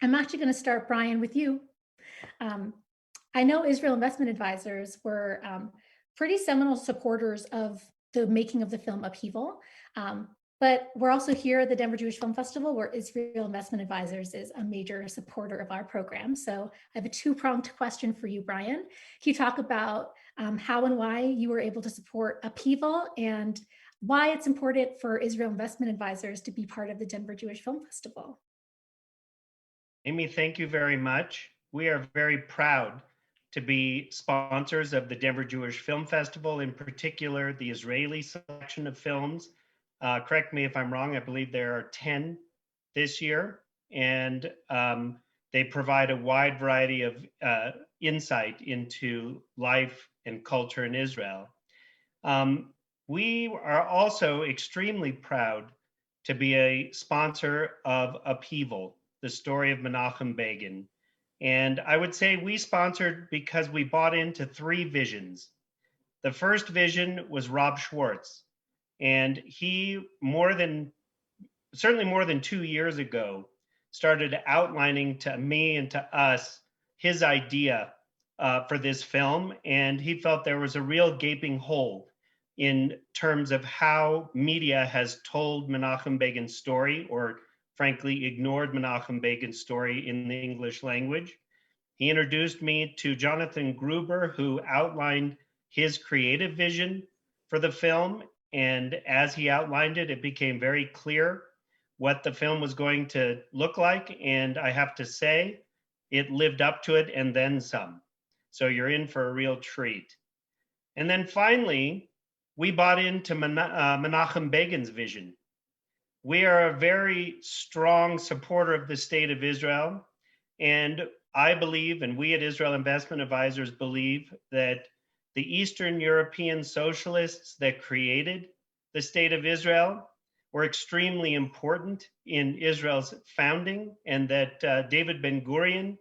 I'm actually going to start, Brian, with you. Um, I know Israel Investment Advisors were pretty seminal supporters of the making of the film Upheaval. But we're also here at the Denver Jewish Film Festival, where Israel Investment Advisors is a major supporter of our program. So I have a two-pronged question for you, Brian. Can you talk about how and why you were able to support Upheaval and why it's important for Israel Investment Advisors to be part of the Denver Jewish Film Festival? Amy, thank you very much. We are very proud to be sponsors of the Denver Jewish Film Festival, in particular, the Israeli selection of films. Correct me if I'm wrong, I believe there are 10 this year, and they provide a wide variety of insight into life and culture in Israel. We are also extremely proud to be a sponsor of Upheaval, the story of Menachem Begin. And I would say we sponsored because we bought into three visions. The first vision was Rob Schwartz, and he certainly more than 2 years ago, started outlining to me and to us his idea for this film. And he felt there was a real gaping hole in terms of how media has told Menachem Begin's story, or frankly, ignored Menachem Begin's story in the English language. He introduced me to Jonathan Gruber, who outlined his creative vision for the film. And as he outlined it, it became very clear what the film was going to look like. And I have to say, it lived up to it and then some. So you're in for a real treat. And then finally, we bought into Menachem Begin's vision. We are a very strong supporter of the state of Israel. And I believe, and we at Israel Investment Advisors believe, that the Eastern European socialists that created the state of Israel were extremely important in Israel's founding, and that David Ben-Gurion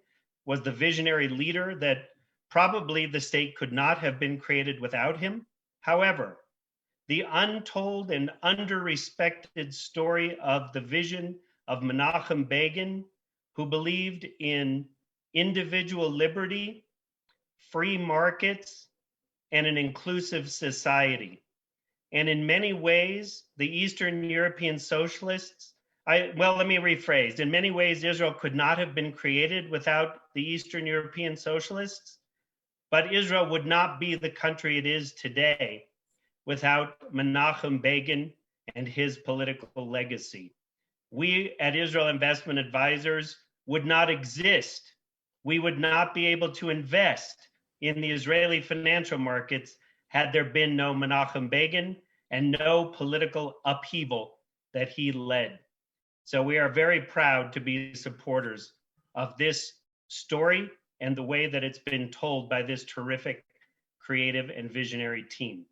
was the visionary leader that probably the state could not have been created without him. However, the untold and under-respected story of the vision of Menachem Begin, who believed in individual liberty, free markets, and an inclusive society. And in many ways, the Eastern European socialists, let me rephrase. In many ways, Israel could not have been created without the Eastern European socialists, but Israel would not be the country it is today without Menachem Begin and his political legacy. We at Israel Investment Advisors would not exist. We would not be able to invest in the Israeli financial markets had there been no Menachem Begin and no political upheaval that he led. So we are very proud to be supporters of this story and the way that it's been told by this terrific, creative, and visionary team.